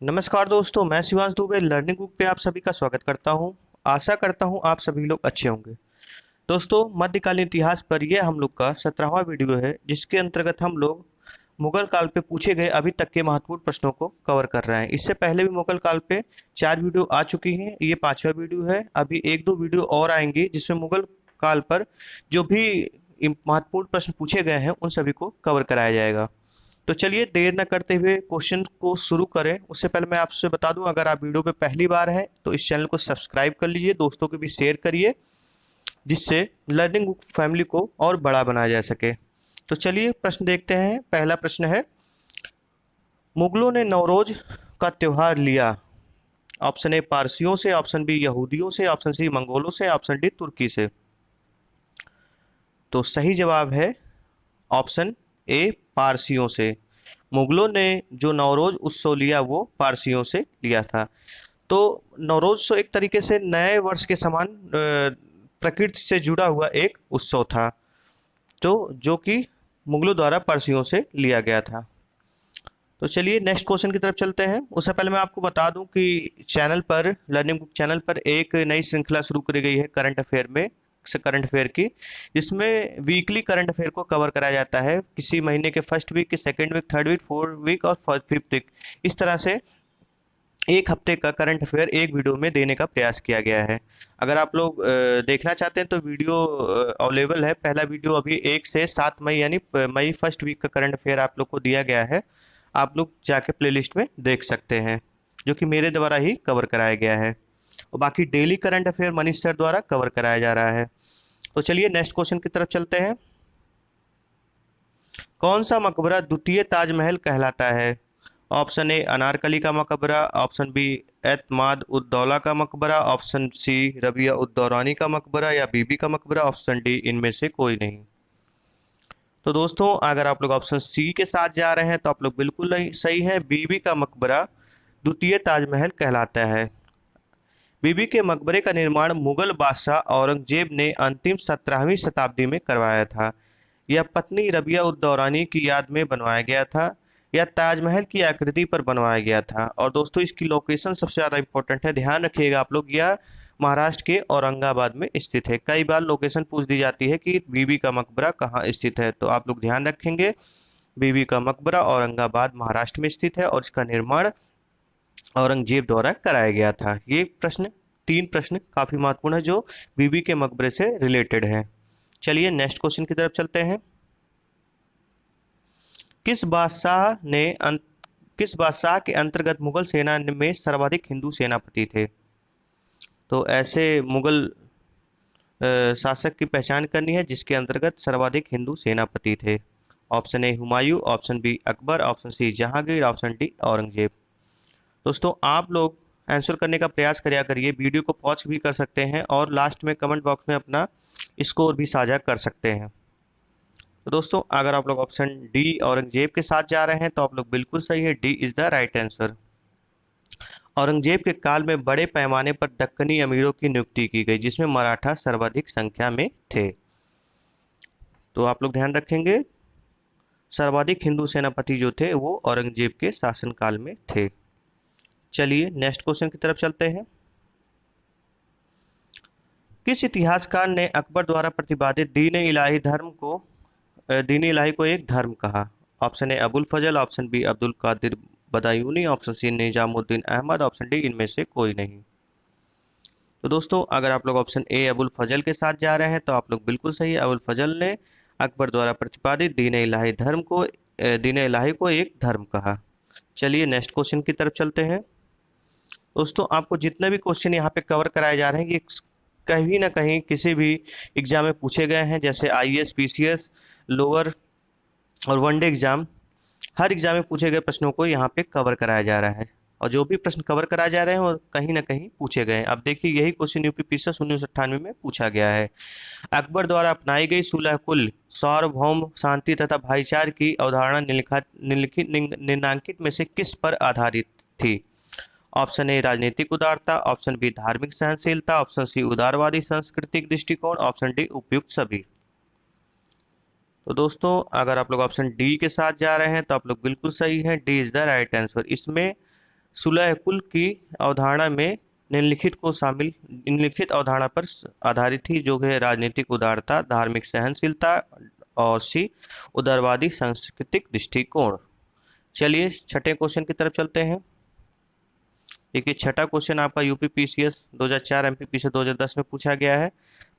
नमस्कार दोस्तों, मैं शिवांश दुबे लर्निंग बुक पे आप सभी का स्वागत करता हूं। आशा करता हूं आप सभी लोग अच्छे होंगे। दोस्तों, मध्यकालीन इतिहास पर यह हम लोग का 17वां वीडियो है, जिसके अंतर्गत हम लोग मुगल काल पे पूछे गए अभी तक के महत्वपूर्ण प्रश्नों को कवर कर रहे हैं। इससे पहले भी मुगल काल पे 4 वीडियो आ चुकी हैं, ये 5वां वीडियो है। अभी एक दो वीडियो और आएंगी जिसमें मुगल काल पर जो भी महत्वपूर्ण प्रश्न पूछे गए हैं उन सभी को कवर कराया जाएगा। तो चलिए देर न करते हुए क्वेश्चन को शुरू करें। उससे पहले मैं आपसे बता दूं, अगर आप वीडियो पे पहली बार हैं तो इस चैनल को सब्सक्राइब कर लीजिए, दोस्तों को भी शेयर करिए, जिससे लर्निंग बुक फैमिली को और बड़ा बनाया जा सके। तो चलिए प्रश्न देखते हैं। पहला प्रश्न है, मुगलों ने नवरोज का त्योहार लिया। ऑप्शन ए पारसियों से, ऑप्शन बी यहूदियों से, ऑप्शन सी मंगोलों से, ऑप्शन डी तुर्की से। तो सही जवाब है ऑप्शन ए पारसियों से। मुगलों ने जो नवरोज उत्सव लिया वो पारसियों से लिया था। तो नवरोज तो एक तरीके से नए वर्ष के समान प्रकृति से जुड़ा हुआ एक उत्सव था, तो जो कि मुगलों द्वारा पारसियों से लिया गया था। तो चलिए नेक्स्ट क्वेश्चन की तरफ चलते हैं। उससे पहले मैं आपको बता दूं कि चैनल पर, लर्निंग बुक चैनल पर एक नई श्रृंखला शुरू करी गई है करंट अफेयर में, करंट अफेयर की, जिसमें वीकली करंट अफेयर को कवर कराया जाता है। किसी महीने के फर्स्ट वीक, के second week, third week, fourth week और फिफ्थ वीक, इस तरह से एक हफ्ते का करंट अफेयर एक वीडियो में देने का प्रयास किया गया है। अगर आप लोग देखना चाहते हैं तो वीडियो अवेलेबल है। पहला वीडियो अभी 1 से 7 मई यानी मई फर्स्ट वीक का करंट अफेयर आप लोग को दिया गया है। आप लोग जाके प्लेलिस्ट में देख सकते हैं, जो कि मेरे द्वारा ही कवर कराया गया है। और बाकी daily current affair Manish sir द्वारा कवर कराया जा रहा है। तो चलिए नेक्स्ट क्वेश्चन की तरफ चलते हैं। कौन सा मकबरा द्वितीय ताजमहल कहलाता है? ऑप्शन ए अनारकली का मकबरा, ऑप्शन बी एतमाद उद दौला का मकबरा, ऑप्शन सी रबिया उद दौरानी का मकबरा या बीबी का मकबरा, ऑप्शन डी इनमें से कोई नहीं। तो दोस्तों, अगर आप लोग ऑप्शन सी के साथ जा रहे हैं तो आप लोग बिल्कुल नहीं सही है। बीबी का मकबरा द्वितीय ताजमहल कहलाता है। बीबी के मकबरे का निर्माण मुगल बादशाह औरंगजेब ने अंतिम 17वीं शताब्दी में करवाया था। यह पत्नी रबिया उद दौरानी की याद में बनवाया गया था। यह ताजमहल की आकृति पर बनवाया गया था। और दोस्तों, इसकी लोकेशन सबसे ज़्यादा इंपॉर्टेंट है, ध्यान रखिएगा आप लोग। यह महाराष्ट्र के औरंगाबाद में स्थित है। कई बार लोकेशन पूछ दी जाती है कि बीबी का मकबरा कहाँ स्थित है, तो आप लोग ध्यान रखेंगे। बीबी का मकबरा औरंगाबाद महाराष्ट्र में स्थित है और इसका निर्माण औरंगजेब द्वारा कराया गया था। ये प्रश्न, 3 प्रश्न काफी महत्वपूर्ण है जो बीबी के मकबरे से रिलेटेड है। चलिए नेक्स्ट क्वेश्चन की तरफ चलते हैं। किस बादशाह ने किस बादशाह के अंतर्गत मुगल सेना में सर्वाधिक हिंदू सेनापति थे? तो ऐसे मुगल शासक की पहचान करनी है जिसके अंतर्गत सर्वाधिक हिंदू सेनापति थे। Option A Humayun, option B Akbar, option C Jahangir, option D Aurangzeb. दोस्तों, आप लोग आंसर करने का प्रयास करिए, वीडियो को पॉज भी कर सकते हैं और लास्ट में कमेंट बॉक्स में अपना स्कोर भी साझा कर सकते हैं। तो दोस्तों, अगर आप लोग ऑप्शन डी औरंगजेब के साथ जा रहे हैं तो आप लोग बिल्कुल सही है, D is the right answer. Aurangzeb के काल में बड़े पैमाने पर दक्कनी अमीरों की नियुक्ति की गई, जिसमें मराठा सर्वाधिक संख्या में थे। तो आप लोग ध्यान रखेंगे, सर्वाधिक हिंदू सेनापति जो थे वो औरंगजेब के शासनकाल में थे। चलिए नेक्स्ट क्वेश्चन की तरफ चलते हैं। किस इतिहासकार ने अकबर द्वारा प्रतिपादित दीन इलाही को एक धर्म कहा? Option A Abul Fazal, option B Abdul Qadir Badayuni, option C Nizamuddin Ahmad, option D इनमें से कोई नहीं। तो दोस्तों, अगर आप लोग ऑप्शन ए अबुल फजल के साथ जा रहे हैं तो आप लोग बिल्कुल सही है। अबुल फजल ने अकबर द्वारा प्रतिपादित दीन इलाही को एक धर्म कहा। चलिए नेक्स्ट क्वेश्चन की तरफ चलते हैं। दोस्तों, आपको जितने भी क्वेश्चन यहाँ पे कवर कराए जा रहे हैं, ये कहीं ना कहीं किसी भी एग्जाम में पूछे गए हैं, जैसे आईएएस, पीसीएस, लोअर और वनडे एग्जाम। हर एग्जाम में पूछे गए प्रश्नों को यहाँ पे कवर कराया जा रहा है, और जो भी प्रश्न कवर कराए जा रहे हैं वो कहीं ना कहीं पूछे गए हैं। अब देखिए, यही क्वेश्चन यूपी पीसीएस 1998 में पूछा गया है। अकबर द्वारा अपनाई गई सुलह कुल सार्वभौम शांति तथा भाईचारे की अवधारणा निम्नांकित में से किस पर आधारित थी? ऑप्शन ए राजनीतिक उदारता, ऑप्शन बी धार्मिक सहनशीलता, ऑप्शन सी उदारवादी सांस्कृतिक दृष्टिकोण, ऑप्शन डी उपयुक्त सभी। तो दोस्तों, अगर आप लोग ऑप्शन डी के साथ जा रहे हैं तो आप लोग बिल्कुल सही हैं, D is the right answer. इसमें सुलह कुल की अवधारणा में निम्नलिखित अवधारणा पर आधारित थी, जो है राजनीतिक उदारता, धार्मिक सहनशीलता और सी उदारवादी सांस्कृतिक दृष्टिकोण। चलिए छठे क्वेश्चन की तरफ चलते हैं। देखिए छठा क्वेश्चन आपका यूपी पीसीएस 2004 एमपीपी से 2010 में पूछा गया है।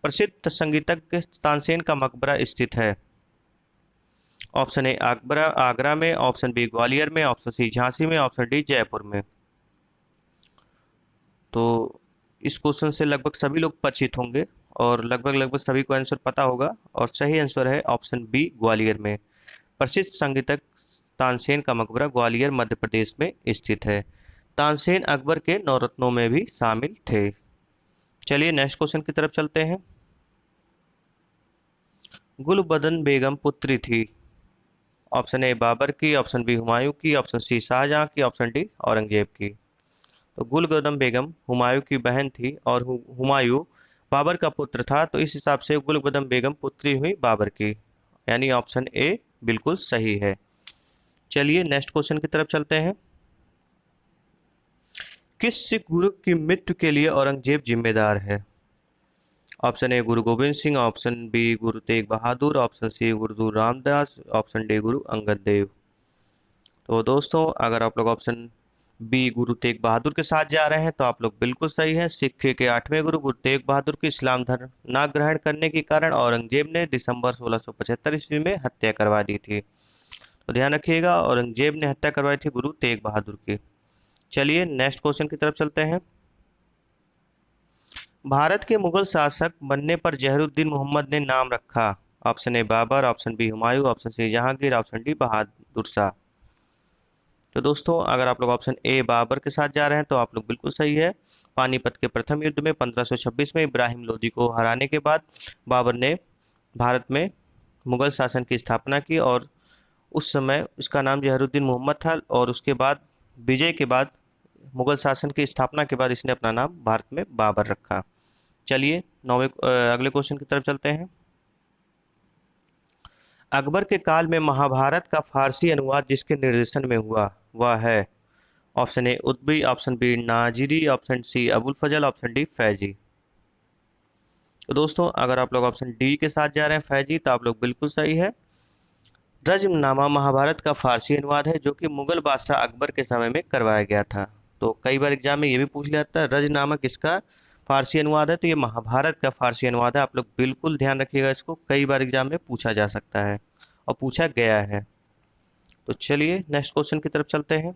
प्रसिद्ध संगीतज्ञ तानसेन का मकबरा स्थित है। ऑप्शन ए आगरा में, ऑप्शन बी ग्वालियर में, ऑप्शन सी झांसी में, ऑप्शन डी जयपुर में। तो इस क्वेश्चन से लगभग सभी लोग परिचित होंगे और लगभग लगभग सभी को आंसर पता होगा, और सही आंसर है ऑप्शन बी ग्वालियर में। प्रसिद्ध संगीतज्ञ तानसेन का मकबरा ग्वालियर मध्य प्रदेश में स्थित है। तानसेन अकबर के नौरत्नों में भी शामिल थे। चलिए नेक्स्ट क्वेश्चन की तरफ चलते हैं। गुलबदन बेगम पुत्री थी। ऑप्शन ए बाबर की, ऑप्शन बी हुमायूं की, ऑप्शन सी शाहजहां की, ऑप्शन डी औरंगजेब की। तो गुलबदन बेगम हुमायूं की बहन थी और हुमायूं बाबर का पुत्र था, तो इस हिसाब से गुलबदन बेगम पुत्री हुई बाबर की, यानी ऑप्शन ए बिल्कुल सही है। चलिए नेक्स्ट क्वेश्चन की तरफ चलते हैं। किस सिख गुरु की मृत्यु के लिए औरंगजेब जिम्मेदार है? ऑप्शन ए गुरु Govind Singh, option B Guru Tegh Bahadur, option C गुरु रामदास, ऑप्शन डी गुरु अंगद देव। तो दोस्तों अगर आप लोग ऑप्शन बी गुरु तेग बहादुर के साथ जा रहे हैं तो आप लोग बिल्कुल सही हैं। सिख के 8वें गुरु गुरु तेग बहादुर की इस्लाम धर्म न ग्रहण करने के कारण औरंगजेब ने दिसंबर 1675 ईस्वी में हत्या करवा दी थी। तो ध्यान रखिएगा, औरंगजेब ने हत्या करवाई थी गुरु तेग बहादुर की। चलिए नेक्स्ट क्वेश्चन की तरफ चलते हैं। भारत के मुगल शासक बनने पर जहरुद्दीन मोहम्मद ने नाम रखा। Option A Babar, option B Humayun, option C Jahangir, option D Bahadur Shah. तो दोस्तों अगर आप लोग ऑप्शन ए बाबर के साथ जा रहे हैं तो आप लोग बिल्कुल सही है। पानीपत के प्रथम युद्ध में 1526 में इब्राहिम लोदी को हराने के बाद बाबर ने भारत में मुगल शासन की स्थापना की, और उस समय उसका नाम जहरुद्दीन मोहम्मद था, और उसके बाद विजय के बाद मुगल शासन की स्थापना के बाद इसने अपना नाम भारत में बाबर रखा। चलिए अगले क्वेश्चन की तरफ चलते हैं। अकबर के काल में महाभारत का फारसी अनुवाद जिसके निर्देशन में हुआ वह है। Option A Udbi, option B Naziri, option C Abul Fazal, option D Faizi. तो दोस्तों अगर आप लोग ऑप्शन डी के साथ जा रहे हैं फैजी, तो आप लोग बिल्कुल सही है। रज्मनामा महाभारत का फारसी अनुवाद है जो कि मुगल बादशाह अकबर के समय में करवाया गया था। तो कई बार एग्जाम में ये भी पूछ लिया जाता है रजनामा किसका फारसी अनुवाद है, तो ये महाभारत का फारसी अनुवाद है। आप लोग बिल्कुल ध्यान रखिएगा, इसको कई बार एग्जाम में पूछा जा सकता है और पूछा गया है। तो चलिए नेक्स्ट क्वेश्चन की तरफ चलते हैं।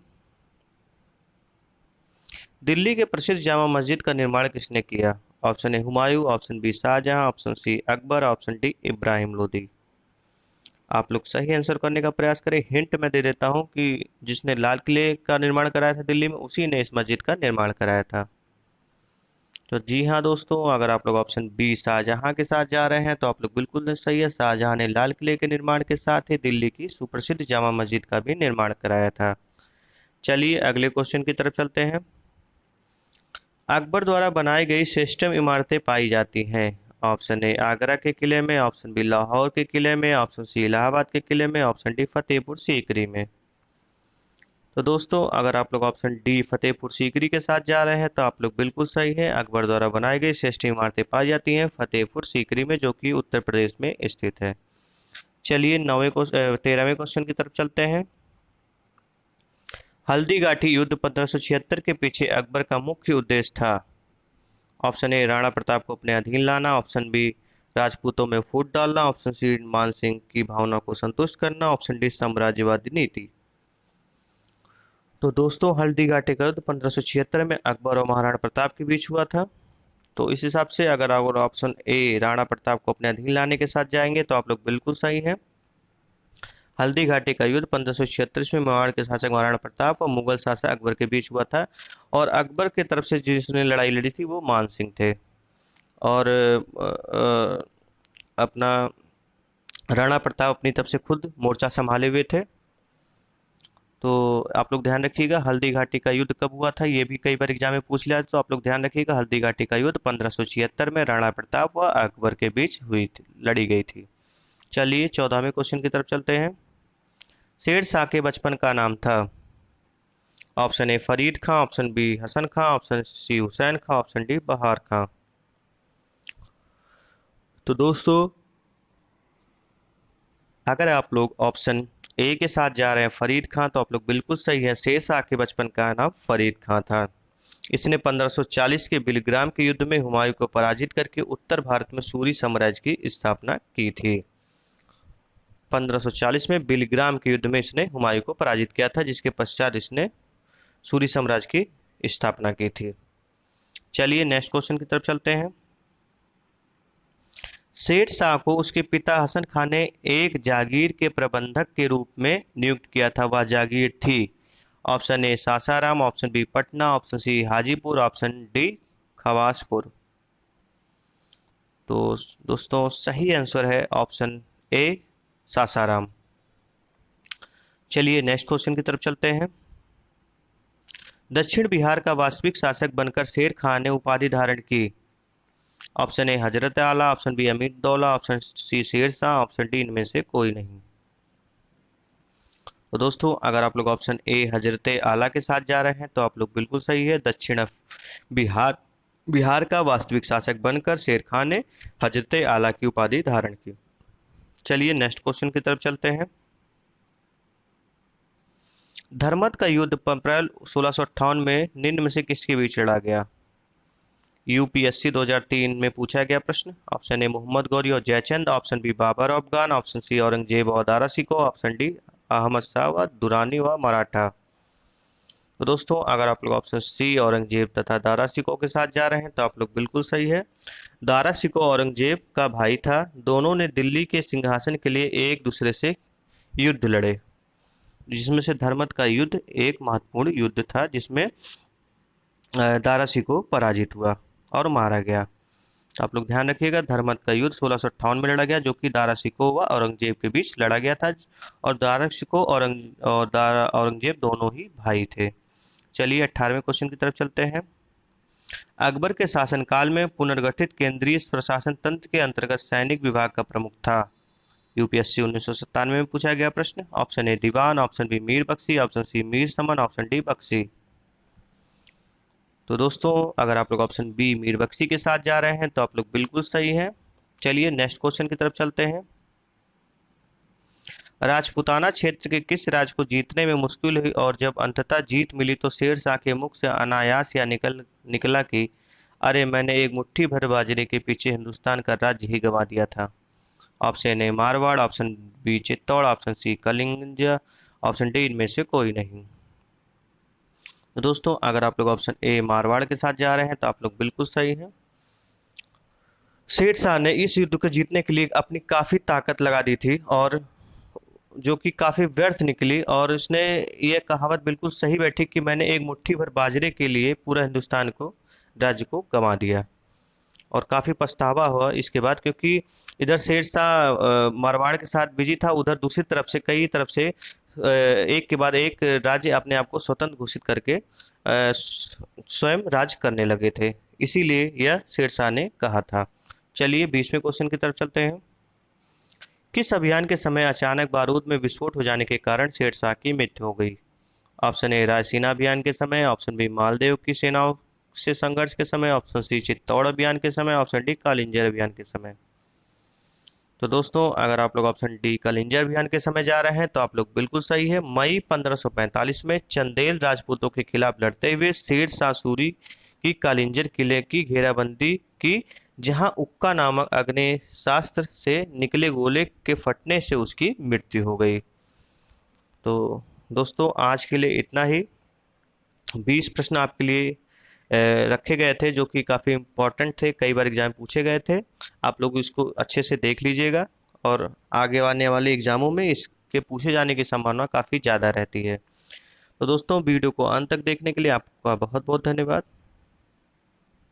दिल्ली के प्रसिद्ध जामा मस्जिद का निर्माण किसने किया? Option A Humayun, option B Shahjahan, option C Akbar, option D Ibrahim Lodi. आप लोग सही आंसर करने का प्रयास करें। हिंट मैं दे देता हूं कि जिसने लाल किले का निर्माण कराया था दिल्ली में, उसी ने इस मस्जिद का निर्माण कराया था। तो जी हाँ दोस्तों, अगर आप लोग ऑप्शन बी शाहजहां के साथ जा रहे हैं तो आप लोग बिल्कुल सही है। शाहजहां ने लाल किले के निर्माण के साथ ही दिल्ली की सुप्रसिद्ध जामा मस्जिद का भी निर्माण कराया था। चलिए अगले क्वेश्चन की तरफ चलते हैं। अकबर द्वारा बनाई गई श्रेष्ठतम इमारतें पाई जाती हैं। ऑप्शन ए आगरा के किले में, ऑप्शन बी लाहौर के किले में, ऑप्शन सी इलाहाबाद के किले में, ऑप्शन डी फतेहपुर सीकरी में। तो दोस्तों अगर आप लोग ऑप्शन डी फतेहपुर सीकरी के साथ जा रहे हैं तो आप लोग बिल्कुल सही है। अकबर द्वारा बनाई गई श्रेष्ठ इमारतें पाई जाती हैं फतेहपुर सीकरी में, जो कि उत्तर प्रदेश में स्थित है। चलिए 13वें क्वेश्चन की तरफ चलते हैं। हल्दीघाटी युद्ध 1576 के पीछे अकबर का मुख्य उद्देश्य था। ऑप्शन ए राणा प्रताप को अपने अधीन लाना, ऑप्शन बी राजपूतों में फूट डालना, ऑप्शन सी मान सिंह की भावना को संतुष्ट करना, ऑप्शन डी साम्राज्यवादी नीति। तो दोस्तों हल्दीघाटी का युद्ध 1576 में अकबर और महाराणा प्रताप के बीच हुआ था। तो इस हिसाब से अगर आप ऑप्शन ए राणा प्रताप को अपने अधीन लाने के साथ जाएंगे तो आप लोग बिल्कुल सही हैं। हल्दीघाटी का युद्ध 1576 में मेवाड़ के शासक महाराणा प्रताप और मुगल शासक अकबर के बीच हुआ था, और अकबर की तरफ से जिसने लड़ाई लड़ी थी वो मान सिंह थे, और अपना राणा प्रताप अपनी तरफ से खुद मोर्चा संभाले हुए थे। तो आप लोग ध्यान रखिएगा हल्दी घाटी का युद्ध कब हुआ था, ये भी कई बार एग्जाम में पूछ लिया, तो आप लोग ध्यान रखिएगा हल्दी घाटी का युद्ध 1576 में राणा प्रताप व अकबर के बीच हुई थी, लड़ी गई थी। चलिए 14वें क्वेश्चन की तरफ चलते हैं। शेर शाह के बचपन का नाम था। Option A Farid Khan, option B Hasan Khan, option C Hussain Khan, option D Bahar Khan. तो दोस्तों, अगर आप लोग ऑप्शन ए के साथ जा रहे हैं फरीद खां, तो आप लोग बिल्कुल सही है। शेरशाह के बचपन का नाम फरीद खां था। इसने 1540 के बिलग्राम के युद्ध में हुमायूं को पराजित करके उत्तर भारत में सूरी साम्राज्य की स्थापना की थी। 1540 में बिलग्राम के युद्ध में इसने हुमायूं को पराजित किया था, जिसके पश्चात इसने सूरी साम्राज्य की स्थापना की थी। चलिए नेक्स्ट क्वेश्चन की तरफ चलते हैं। शेर शाह को उसके पिता हसन खान ने एक जागीर के प्रबंधक के रूप में नियुक्त किया था। वह जागीर थी option A Sasaram, option B Patna, option C Hajipur, option D Khawaspur. तो दोस्तों, सही आंसर है ऑप्शन ए सासाराम। चलिए नेक्स्ट क्वेश्चन की तरफ चलते हैं। दक्षिण बिहार का वास्तविक शासक बनकर शेर खान ने उपाधि धारण की। ऑप्शन ए हजरत आला, ऑप्शन बी अमीर Daula, option C Sher Shah, option D इनमें से कोई नहीं। तो दोस्तों, अगर आप लोग ऑप्शन ए हजरत आला के साथ जा रहे हैं तो आप लोग बिल्कुल सही है। दक्षिण बिहार बिहार का वास्तविक शासक बनकर शेर खान ने हजरत आला की उपाधि धारण की। चलिए नेक्स्ट क्वेश्चन की तरफ चलते हैं। धर्मत का युद्ध अप्रैल 1658 में निम्न में से किसके बीच लड़ा गया? यूपीएससी 2003 में पूछा गया प्रश्न। ऑप्शन ए मोहम्मद गौरी और Jaichand, option B Babar Afghan, option C Aurangzeb और दारा शिकोह, ऑप्शन डी अहमद शाह व दुरानी व मराठा। तो दोस्तों, अगर आप लोग ऑप्शन सी औरंगजेब तथा दारा शिकोह के साथ जा रहे हैं तो आप लोग बिल्कुल सही है। दारा शिकोह औरंगजेब का भाई था। दोनों ने दिल्ली के सिंहासन के लिए एक दूसरे से युद्ध लड़े, जिसमें से धर्मत का युद्ध एक महत्वपूर्ण युद्ध था, जिसमें दारा शिकोह पराजित हुआ और मारा गया। तो आप लोग ध्यान रखिएगा, धर्मत का युद्ध 1658 में लड़ा गया, जो कि दारा शिकोह व औरंगजेब के बीच लड़ा गया था। और दारा शिकोह और दारा औरंगजेब दोनों ही भाई थे। चलिए 18वें क्वेश्चन की तरफ चलते हैं। अकबर के शासनकाल में पुनर्गठित केंद्रीय प्रशासन तंत्र के अंतर्गत सैनिक विभाग का प्रमुख था। यूपीएससी 1997 में पूछा गया प्रश्न। ऑप्शन ए दीवान, ऑप्शन बी मीर बख्शी, ऑप्शन सी मीर समन, ऑप्शन डी बख्शी। तो दोस्तों, अगर आप लोग ऑप्शन बी मीर बख्शी के साथ जा रहे हैं तो आप लोग बिल्कुल सही हैं। चलिए नेक्स्ट क्वेश्चन की तरफ चलते हैं। राजपूताना क्षेत्र के किस राज्य को जीतने में मुश्किल हुई और जब अंततः जीत मिली तो शेर शाह के मुख से अनायास या निकला कि अरे, मैंने एक मुट्ठी भर बाजरे के पीछे हिंदुस्तान का राज्य ही गंवा दिया था। Option A Marwar, option B Chittor, option C Kalinga, option D इनमें से कोई नहीं। तो दोस्तों, अगर आप लोग ऑप्शन ए मारवाड़ के साथ जा रहे हैं तो आप लोग बिल्कुल सही हैं। शेर शाह ने इस युद्ध को जीतने के लिए अपनी काफी ताकत लगा दी थी, और जो कि काफी व्यर्थ निकली, और उसने ये कहावत बिल्कुल सही बैठी कि मैंने एक मुट्ठी भर बाजरे के लिए पूरा हिंदुस्तान को, राज्य को गंवा दिया। और काफी पछतावा हुआ इसके बाद, क्योंकि इधर शेर शाह मारवाड़ के साथ बिजी था, उधर दूसरी तरफ से कई तरफ से एक के बाद एक राज्य अपने आप को स्वतंत्र घोषित करके स्वयं राज करने लगे थे। इसीलिए यह शेर शाह ने कहा था। चलिए 20वें क्वेश्चन की तरफ चलते हैं। किस अभियान के समय अचानक बारूद में विस्फोट हो जाने के कारण शेर शाह की मृत्यु हो गई? ऑप्शन ए रायसीना अभियान के समय, ऑप्शन बी मालदेव की सेनाओं से संघर्ष के समय, ऑप्शन सी चित्तौड़ अभियान के समय, ऑप्शन डी कालिंजर अभियान के समय। तो दोस्तों, अगर आप लोग ऑप्शन डी कालिंजर अभियान के समय जा रहे हैं तो आप लोग बिल्कुल सही है। मई 1545 में चंदेल राजपूतों के खिलाफ लड़ते हुए शेर शाह सूरी की कालिंजर किले की घेराबंदी की, जहां उक्का नामक अग्नेयास्त्र से निकले गोले के फटने से उसकी मृत्यु हो गई। तो दोस्तों, आज के लिए इतना ही। 20 प्रश्न आपके लिए रखे गए थे, जो कि काफ़ी इम्पोर्टेंट थे, कई बार एग्जाम पूछे गए थे। आप लोग इसको अच्छे से देख लीजिएगा, और आगे आने वाले एग्जामों में इसके पूछे जाने की संभावना काफ़ी ज़्यादा रहती है। तो दोस्तों, वीडियो को अंत तक देखने के लिए आपका बहुत बहुत धन्यवाद।